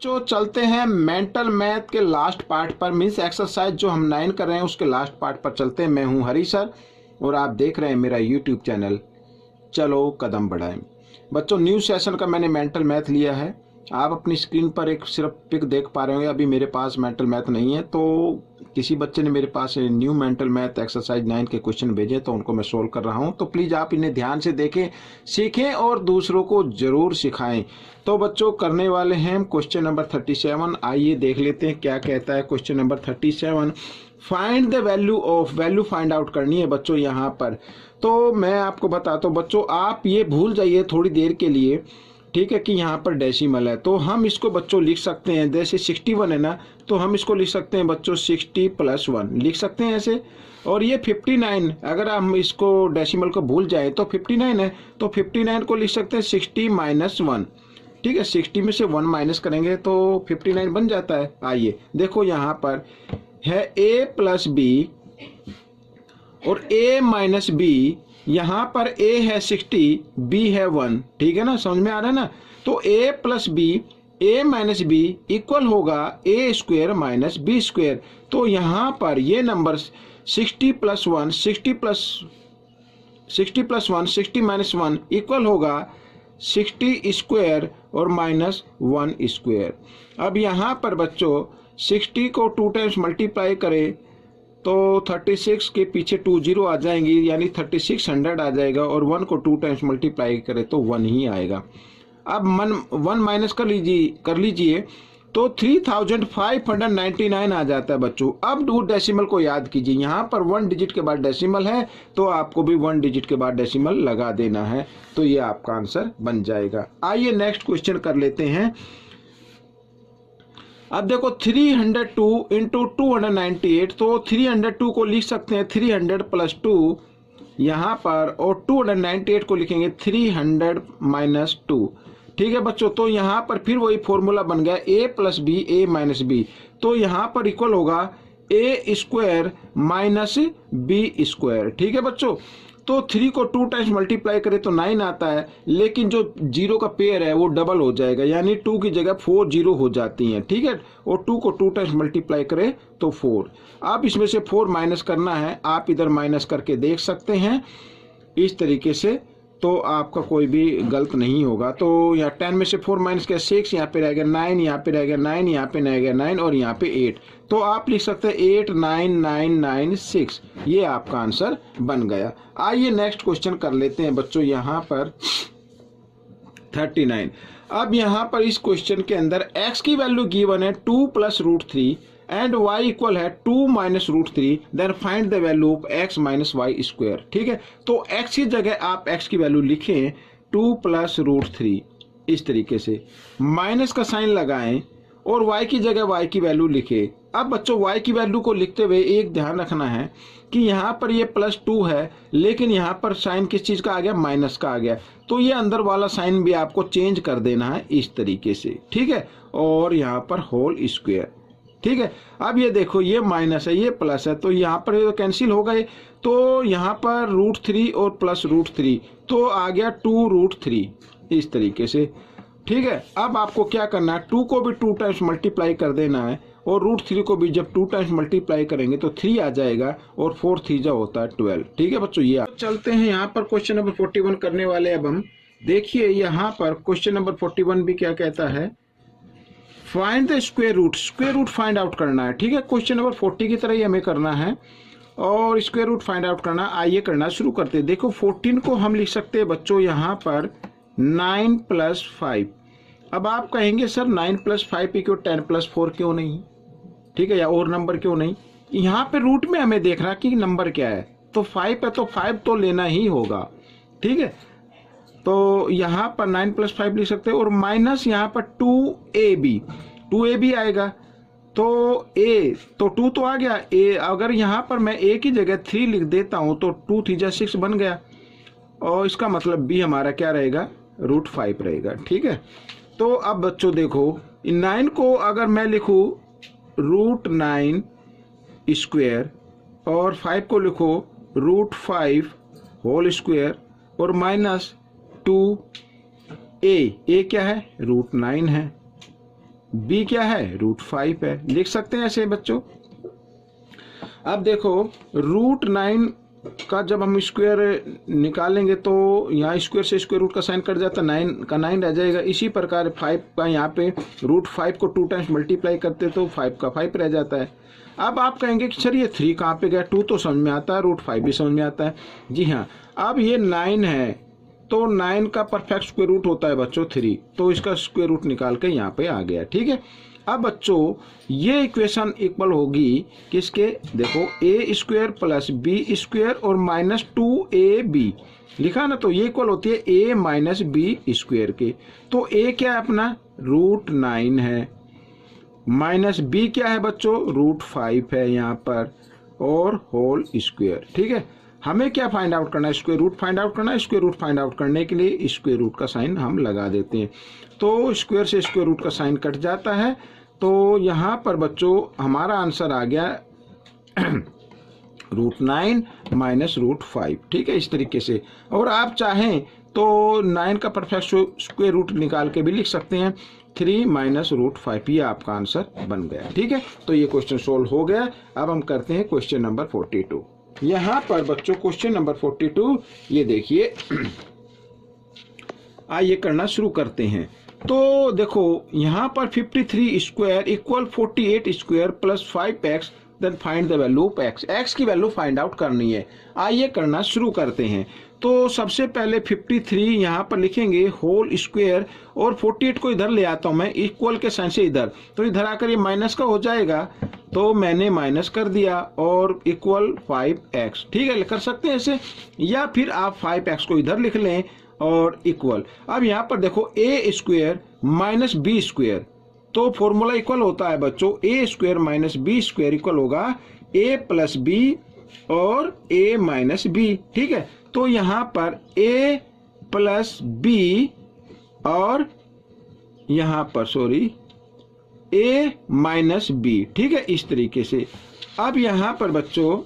जो चलते हैं मेंटल मैथ के लास्ट पार्ट पर, मीन्स एक्सरसाइज जो हम 9 कर रहे हैं उसके लास्ट पार्ट पर चलते हैं। मैं हूं हरी सर और आप देख रहे हैं मेरा यूट्यूब चैनल चलो कदम बढ़ाएं। बच्चों, न्यू सेशन का मैंने मेंटल मैथ लिया है। आप अपनी स्क्रीन पर एक सिर्फ पिक देख पा रहे होंगे। अभी मेरे पास मेंटल मैथ नहीं है, तो किसी बच्चे ने मेरे पास न्यू मेंटल मैथ एक्सरसाइज 9 के क्वेश्चन भेजे, तो उनको मैं सोल्व कर रहा हूं। तो प्लीज़ आप इन्हें ध्यान से देखें, सीखें और दूसरों को ज़रूर सिखाएं। तो बच्चों, करने वाले हैं क्वेश्चन नंबर 37। आइए देख लेते हैं क्या कहता है question number 37। Find the value of, value find out करनी है बच्चों यहाँ पर। तो मैं आपको बताता हूँ बच्चों, आप ये भूल जाइए थोड़ी देर के लिए, ठीक है, कि यहाँ पर डेसिमल है। तो हम इसको बच्चों लिख सकते हैं, जैसे 61 है ना, तो हम इसको लिख सकते हैं बच्चों 60 + 1 लिख सकते हैं ऐसे। और ये 59, अगर हम इसको डेसिमल को भूल जाए तो 59 है, तो 59 को लिख सकते हैं 60 - 1। ठीक है, 60 में से 1 माइनस करेंगे तो 59 बन जाता है। आइए देखो, यहाँ पर है a + b और a - b। यहाँ पर a है 60, b है 1। ठीक है ना, समझ में आ रहा है ना। तो a + b, a - b equal होगा a² - b²। तो यहाँ पर ये नंबर 60 + 1, 60 + 1, 60 - 1 इक्वल होगा 60² और -1²। अब यहाँ पर बच्चों 60 को 2 टाइम्स मल्टीप्लाई करें तो 36 के पीछे 2 0 आ जाएंगी, यानी 3600 आ जाएगा। और 1 को 2 टाइम्स मल्टीप्लाई करें तो 1 ही आएगा। अब 1 माइनस कर लीजिए तो 3599 आ जाता है बच्चों। अब 2 डेसिमल को याद कीजिए, यहाँ पर 1 डिजिट के बाद डेसिमल है, तो आपको भी 1 डिजिट के बाद डेसिमल लगा देना है, तो ये आपका आंसर बन जाएगा। आइए नेक्स्ट क्वेश्चन कर लेते हैं। अब देखो 302 × 298, तो 302 को लिख सकते हैं 300 + 2 यहाँ पर, और 298 को लिखेंगे 300 - 2। ठीक है बच्चों, तो यहाँ पर फिर वही फॉर्मूला बन गया a + b, a - b। तो यहाँ पर इक्वल होगा a² - b²। ठीक है बच्चों, तो 3 को 2 टाइम्स मल्टीप्लाई करें तो 9 आता है, लेकिन जो 0 का पेयर है वो डबल हो जाएगा, यानी 2 की जगह 4 0 हो जाती हैं। ठीक है, और 2 को 2 टाइम्स मल्टीप्लाई करें तो 4। अब इसमें से 4 माइनस करना है, आप इधर माइनस करके देख सकते हैं इस तरीके से, तो आपका कोई भी गलत नहीं होगा। तो यहाँ 10 में से 4 माइनस किया 6, यहाँ पे रह गया 9, यहाँ पे रह गया 9, यहाँ पे रह गया 9 और यहाँ पे 8। तो आप लिख सकते हैं 89996, ये आपका आंसर बन गया। आइए नेक्स्ट क्वेश्चन कर लेते हैं बच्चों, यहाँ पर 39। अब यहाँ पर इस क्वेश्चन के अंदर x की वैल्यू गिवन है 2 + √3 एंड y इक्वल है 2 - √3, then find the value of x - y²। ठीक है, तो x की जगह आप x की वैल्यू लिखें 2 + √3 इस तरीके से, माइनस का साइन लगाएं और y की जगह y की वैल्यू लिखें। अब बच्चों y की वैल्यू को लिखते हुए एक ध्यान रखना है कि यहाँ पर ये +2 है, लेकिन यहाँ पर साइन किस चीज़ का आ गया, माइनस का आ गया। तो ये अंदर वाला साइन भी आपको चेंज कर देना है इस तरीके से। ठीक है, और यहाँ पर होल²। ठीक है, अब ये देखो, ये माइनस है, ये प्लस है, तो यहाँ पर तो कैंसिल हो गए। तो यहाँ पर √3 और प्लस √3, तो आ गया 2√3 इस तरीके से। ठीक है, अब आपको क्या करना है, 2 को भी 2 टाइम्स मल्टीप्लाई कर देना है, और √3 को भी जब 2 टाइम्स मल्टीप्लाई करेंगे तो 3 आ जाएगा, और 4 3 होता है 12। ठीक है बच्चों, ये चलते हैं यहाँ पर क्वेश्चन नंबर 41 करने वाले। अब हम देखिए यहाँ पर क्वेश्चन नंबर 41 भी क्या कहता है, find the square root find out करना है। ठीक है, क्वेश्चन नंबर 40 की तरह ही हमें करना है और स्क्वायर रूट फाइंड आउट करना। आइए करना शुरू करते हैं। देखो 14 को हम लिख सकते हैं बच्चों यहाँ पर 9 + 5। अब आप कहेंगे सर 9 + 5 = 10 + 4 क्यों नहीं, ठीक है, या और नंबर क्यों नहीं। यहाँ पे रूट में हमें देखना कि नंबर क्या है, तो 5 है तो 5 तो लेना ही होगा। ठीक है, तो यहाँ पर 9 + 5 लिख सकते हैं, और माइनस यहाँ पर 2ab आएगा। तो a तो 2 तो आ गया, a अगर यहाँ पर मैं a की जगह 3 लिख देता हूँ तो 2 3 6 बन गया, और इसका मतलब b हमारा क्या रहेगा, √5 रहेगा। ठीक है, तो अब बच्चों देखो 9 को अगर मैं लिखूँ √9² और 5 को लिखो √5² और माइनस 2a क्या है, √9 है। b क्या है, √5 है, लिख सकते हैं ऐसे बच्चों। अब देखो √9 का जब हम स्क्वायर निकालेंगे तो यहाँ स्क्वायर से स्क्वायर रूट का साइन कट जाता है, 9 का 9 रह जाएगा। इसी प्रकार 5 का यहाँ पे √5 को 2 टाइम्स मल्टीप्लाई करते तो 5 का 5 रह जाता है। अब आप कहेंगे कि सर ये 3 कहाँ पे गया, 2 तो समझ में आता है, √5 भी समझ में आता है। जी हाँ, अब ये 9 है तो 9 का परफेक्ट स्क्वायर रूट होता है बच्चों 3, तो इसका स्क्वायर रूट निकाल के यहाँ पे आ गया। ठीक है, अब बच्चों ये इक्वेशन इक्वल होगी किसके, देखो a² प्लस b² और -2ab लिखा ना, तो ये इक्वल होती है a माइनस b² के। तो a क्या है अपना, √9 है, माइनस b क्या है बच्चों, √5 है यहाँ पर, और होल स्क्वायर। ठीक है, हमें क्या फाइंड आउट करना है, स्क्वायर रूट फाइंड आउट करना है। स्क्वायर रूट फाइंड आउट करने के लिए स्क्वायर रूट का साइन हम लगा देते हैं, तो स्क्वायर से स्क्वायर रूट का साइन कट जाता है। तो यहाँ पर बच्चों हमारा आंसर आ गया √9 माइनस √5। ठीक है, इस तरीके से। और आप चाहें तो 9 का परफेक्ट स्क्वायर रूट निकाल के भी लिख सकते हैं, 3 माइनस √5, ये आपका आंसर बन गया। ठीक है, तो ये क्वेश्चन सोल्व हो गया। अब हम करते हैं क्वेश्चन नंबर 42। यहाँ पर बच्चों क्वेश्चन नंबर 42 ये देखिए, आइए करना शुरू करते हैं। तो देखो यहाँ पर 53² equal 48² plus 5x, then find the value of x। x की वैल्यू फाइंड आउट करनी है, आइए करना शुरू करते हैं। तो सबसे पहले 53 यहाँ पर लिखेंगे होल स्क्वायर, और 48 को इधर ले आता हूँ मैं इक्वल के साइन से इधर, तो इधर आकर ये माइनस का हो जाएगा, तो मैंने माइनस कर दिया, और इक्वल 5x। ठीक है, कर सकते हैं ऐसे, या फिर आप 5x को इधर लिख लें और इक्वल। अब यहाँ पर देखो a² माइनस b², तो फॉर्मूला इक्वल होता है बच्चों a² माइनस b² इक्वल होगा a प्लस b और a माइनस b। ठीक है, तो यहाँ पर a प्लस b और यहाँ पर a माइनस b। ठीक है, इस तरीके से। अब यहाँ पर बच्चों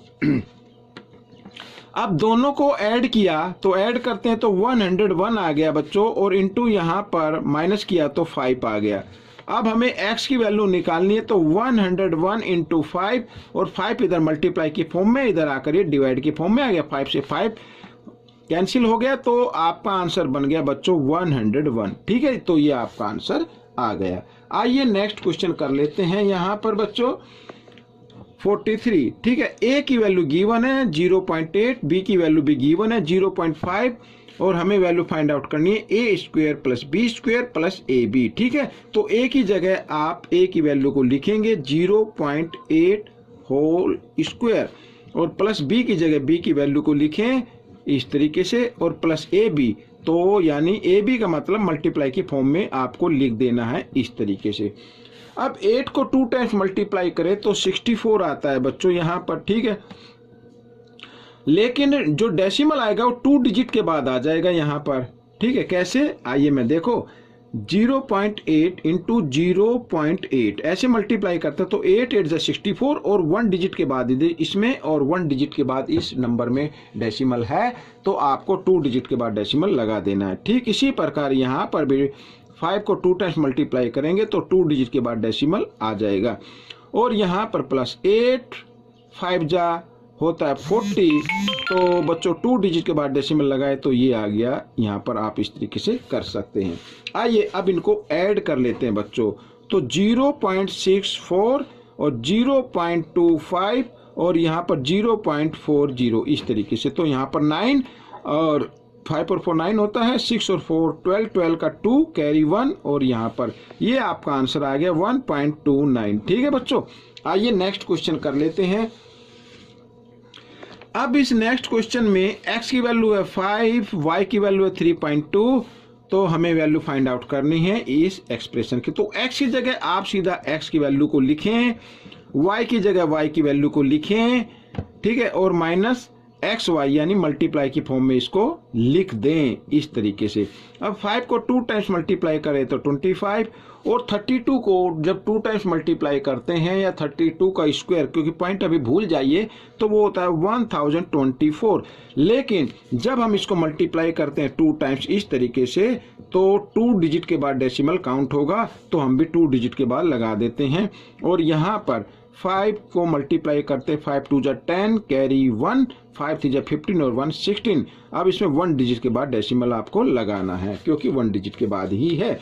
अब दोनों को ऐड किया, तो ऐड करते हैं तो 101 आ गया बच्चों, और इनटू यहाँ पर माइनस किया तो 5 आ गया। अब हमें x की वैल्यू निकालनी है, तो 101 इंटू 5, और 5 इधर मल्टीप्लाई की फॉर्म में, इधर आकर ये डिवाइड की फॉर्म में आ गया, 5 से 5 कैंसिल हो गया, तो आपका आंसर बन गया बच्चों 101। ठीक है, तो ये आपका आंसर आ गया। आइए नेक्स्ट क्वेश्चन कर लेते हैं यहाँ पर बच्चों 43। ठीक है, a की वैल्यू गिवन है 0.8, b की वैल्यू भी गिवन है 0.5, और हमें वैल्यू फाइंड आउट करनी है a² plus b² plus ab। ठीक है, तो a की जगह आप a की वैल्यू को लिखेंगे 0.8 होल स्क्वायर, और प्लस b की जगह b की वैल्यू को लिखें इस तरीके से, और प्लस ab, तो यानी ab का मतलब मल्टीप्लाई की फॉर्म में आपको लिख देना है इस तरीके से। अब 8 को 2 टाइम्स मल्टीप्लाई करें तो 64 आता है बच्चों यहाँ पर। ठीक है, लेकिन जो डेसिमल आएगा वो 2 डिजिट के बाद आ जाएगा यहाँ पर। ठीक है, कैसे, आइए मैं देखो 0.8 इंटू 0.8 ऐसे मल्टीप्लाई करते हैं, तो 8 8 जा 64, और 1 डिजिट के बाद इसमें और 1 डिजिट के बाद इस नंबर में डेसिमल है, तो आपको 2 डिजिट के बाद डेसिमल लगा देना है। ठीक इसी प्रकार यहाँ पर भी 5 को 2 टाइम्स मल्टीप्लाई करेंगे तो 2 डिजिट के बाद डेसिमल आ जाएगा, और यहाँ पर प्लस 8 5 जा होता है 40, तो बच्चों 2 डिजिट के बाद डेसिमल लगाए तो ये आ गया। यहाँ पर आप इस तरीके से कर सकते हैं। आइए अब इनको ऐड कर लेते हैं बच्चों, तो 0.64 और 0.25 और यहाँ पर 0.40 इस तरीके से, तो यहाँ पर 9 और 5 और 4 9 होता है, 6 और 4 12, 12 का 2 कैरी 1, और यहाँ पर ये आपका आंसर आ गया 1.29। ठीक है बच्चों, आइए नेक्स्ट क्वेश्चन कर लेते हैं। अब इस नेक्स्ट क्वेश्चन में x की वैल्यू है 5, y की वैल्यू है 3.2, तो हमें वैल्यू फाइंड आउट करनी है इस एक्सप्रेशन की। तो x की जगह आप सीधा x की वैल्यू को लिखें, y की जगह y की वैल्यू को लिखें। ठीक है, और माइनस xy यानी मल्टीप्लाई की फॉर्म में इसको लिख दें इस तरीके से। अब 5 को 2 टाइम्स मल्टीप्लाई करें तो 25, और 32 को जब 2 टाइम्स मल्टीप्लाई करते हैं या 32 का स्क्वायर, क्योंकि पॉइंट अभी भूल जाइए, तो वो होता है 1024। लेकिन जब हम इसको मल्टीप्लाई करते हैं 2 टाइम्स इस तरीके से, तो 2 डिजिट के बाद डेसिमल काउंट होगा, तो हम भी 2 डिजिट के बाद लगा देते हैं। और यहाँ पर 5 को मल्टीप्लाई करते, 5 2 जा 10, कैरी 1, 5 3 जा 15 और 1 16। अब इसमें 1 डिजिट के बाद डेसिमल आपको लगाना है, क्योंकि 1 डिजिट के बाद ही है।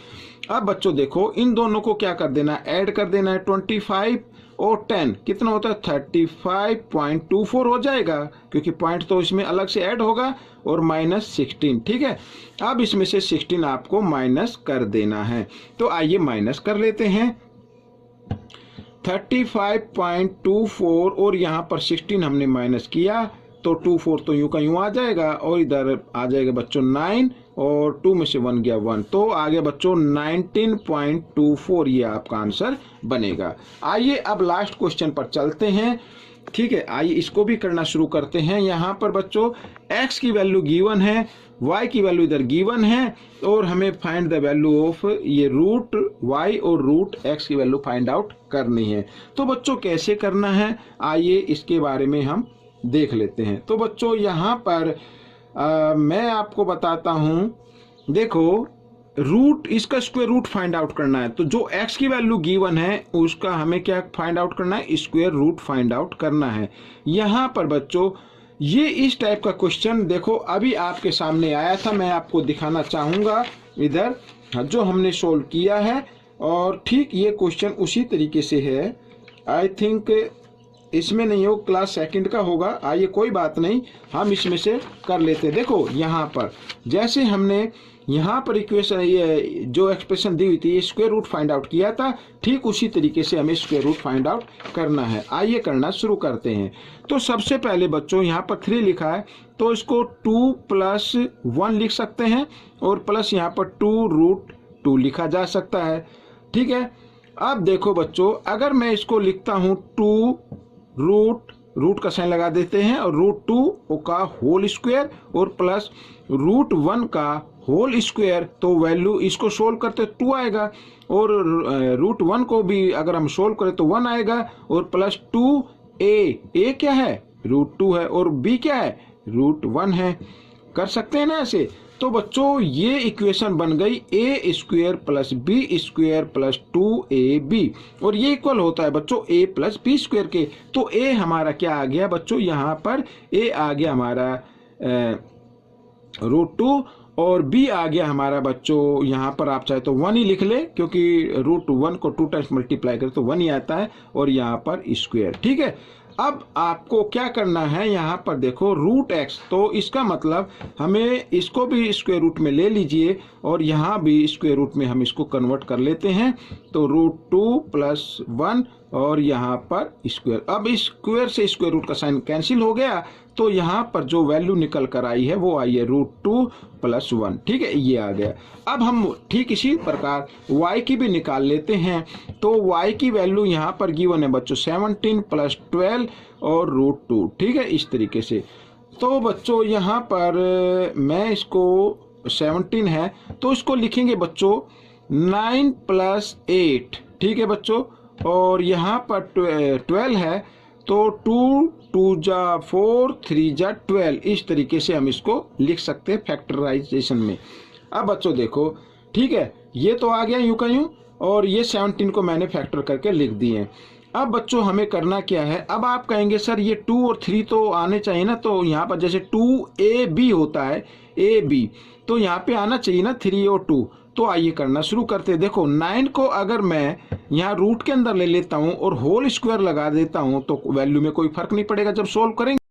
अब बच्चों देखो, इन दोनों को क्या कर देना है, ऐड कर देना है। 25 और 10 कितना होता है, 35.24 हो जाएगा, क्योंकि पॉइंट तो इसमें अलग से ऐड होगा, और -16। ठीक है, अब इसमें से 16 आपको माइनस कर देना है। तो आइए माइनस कर लेते हैं। 35.24 और यहाँ पर 16 हमने माइनस किया, तो 24 तो यूं का यूं आ जाएगा, और इधर आ जाएगा बच्चों 9, और 2 में से 1 गया 1, तो आगे बच्चों 19.24 ये आपका आंसर बनेगा। आइए अब लास्ट क्वेश्चन पर चलते हैं। ठीक है, आइए इसको भी करना शुरू करते हैं। यहाँ पर बच्चों x की वैल्यू गिवन है, y की वैल्यू इधर गिवन है, और हमें फाइंड द वैल्यू ऑफ ये रूट y और रूट x की वैल्यू फाइंड आउट करनी है। तो बच्चों कैसे करना है, आइए इसके बारे में हम देख लेते हैं। तो बच्चों यहाँ पर मैं आपको बताता हूँ। देखो, रूट, इसका स्क्वायर रूट फाइंड आउट करना है, तो जो x की वैल्यू गिवन है उसका हमें क्या फाइंड आउट करना है, स्क्वायर रूट फाइंड आउट करना है। यहाँ पर बच्चों ये इस टाइप का क्वेश्चन देखो अभी आपके सामने आया था, मैं आपको दिखाना चाहूँगा इधर जो हमने सोल्व किया है, और ठीक ये क्वेश्चन उसी तरीके से है। आई थिंक इसमें नहीं हो, क्लास सेकंड का होगा। आइए कोई बात नहीं, हम इसमें से कर लेते। देखो यहाँ पर जैसे हमने यहाँ पर इक्वेशन, ये जो एक्सप्रेशन दी हुई थी, ये स्क्वायर रूट फाइंड आउट किया था, ठीक उसी तरीके से हमें स्क्वायर रूट फाइंड आउट करना है। आइए करना शुरू करते हैं। तो सबसे पहले बच्चों यहाँ पर 3 लिखा है, तो इसको 2 + 1 लिख सकते हैं, और प्लस यहाँ पर 2√2 लिखा जा सकता है। ठीक है, अब देखो बच्चों, अगर मैं इसको लिखता हूँ 2 रूट का साइन लगा देते हैं, और √2 का होल स्क्वायर और प्लस √1 का होल स्क्वायर, तो वैल्यू इसको सोल्व करते 2 आएगा, और √1 को भी अगर हम सोल्व करें तो 1 आएगा, और प्लस 2a क्या है, √2 है, और b क्या है, √1 है। कर सकते हैं ना ऐसे। तो बच्चों ये इक्वेशन बन गई a² + b² + 2ab, और ये इक्वल होता है बच्चों a + b² के। तो a हमारा क्या आ गया बच्चों, यहाँ पर a आ गया हमारा √2, और b आ गया हमारा बच्चों, यहाँ पर आप चाहे तो 1 ही लिख ले, क्योंकि √1 को 2 टाइम्स मल्टीप्लाई करें तो 1 ही आता है, और यहाँ पर स्क्वायर। ठीक है, अब आपको क्या करना है, यहाँ पर देखो √x, तो इसका मतलब हमें इसको भी स्क्वायर रूट में ले लीजिए, और यहाँ भी स्क्वायर रूट में हम इसको कन्वर्ट कर लेते हैं। तो √2 + 1 और यहाँ पर स्क्वायर। अब इस स्क्वायर से स्क्वायर रूट का साइन कैंसिल हो गया, तो यहाँ पर जो वैल्यू निकल कर आई है वो आई है √2 + 1। ठीक है, ये आ गया। अब हम ठीक इसी प्रकार y की भी निकाल लेते हैं। तो y की वैल्यू यहाँ पर गिवन है बच्चों 17 + 12 और √2। ठीक है, इस तरीके से। तो बच्चों यहाँ पर मैं इसको 17 है, तो इसको लिखेंगे बच्चों 9 + 8। ठीक है बच्चों, और यहाँ पर 12 है, तो 2 2 जा 4 3 जा 12, इस तरीके से हम इसको लिख सकते हैं फैक्टराइजेशन में। अब बच्चों देखो, ठीक है, ये तो आ गया यूं का यूं, और ये 17 को मैंने फैक्टर करके लिख दिए। अब बच्चों हमें करना क्या है, अब आप कहेंगे सर ये 2 और 3 तो आने चाहिए ना, तो यहाँ पर जैसे 2ab होता है, ab, तो यहाँ पे आना चाहिए ना 3 और 2। तो आइए करना शुरू करते हैं। देखो 9 को अगर मैं यहाँ रूट के अंदर ले लेता हूँ और होल स्क्वायर लगा देता हूँ, तो वैल्यू में कोई फर्क नहीं पड़ेगा जब सोल्व करेंगे।